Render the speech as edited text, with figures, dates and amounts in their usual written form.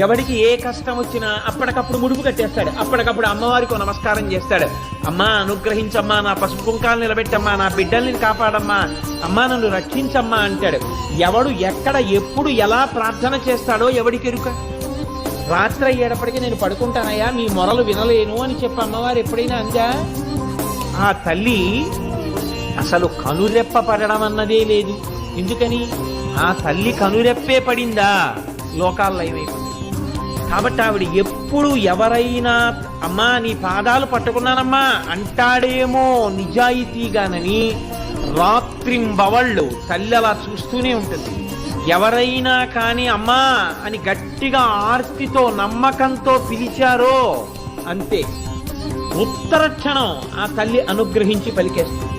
ఎవడికి ఏ కష్టం వచ్చినా అప్పటికప్పుడు ముడుపు కట్టేస్తాడు, అప్పటికప్పుడు అమ్మవారికి నమస్కారం చేస్తాడు. అమ్మా అనుగ్రహించమ్మా, నా పసుపు కుంకాలు నిలబెట్టమ్మా, నా బిడ్డల్ని కాపాడమ్మా, అమ్మా నన్ను రక్షించమ్మా అంటాడు. ఎవడు ఎక్కడ ఎప్పుడు ఎలా ప్రార్థన చేస్తాడో ఎవడికి ఎరుక. రాత్రి అయ్యేటప్పటికీ నేను పడుకుంటానయ్యా, మీ మొరలు వినలేను అని చెప్పి అమ్మవారు ఎప్పుడైనా అందా? ఆ తల్లి అసలు కనురెప్ప పడడం అన్నదే లేదు. ఎందుకని? ఆ తల్లి కనురెప్పే పడిందా లోకాల్లో ఏమైపోయింది. కాబట్టి ఆవిడ ఎప్పుడు ఎవరైనా అమ్మా నీ పాదాలు పట్టుకున్నానమ్మా అంటాడేమో నిజాయితీగానని రాత్రింబవళ్ళు తల్లి అలా చూస్తూనే ఉంటుంది. ఎవరైనా కానీ అమ్మా అని గట్టిగా ఆర్తితో నమ్మకంతో పిలిచారో అంతే, ఉత్తర క్షణం ఆ తల్లి అనుగ్రహించి పలికేస్తుంది.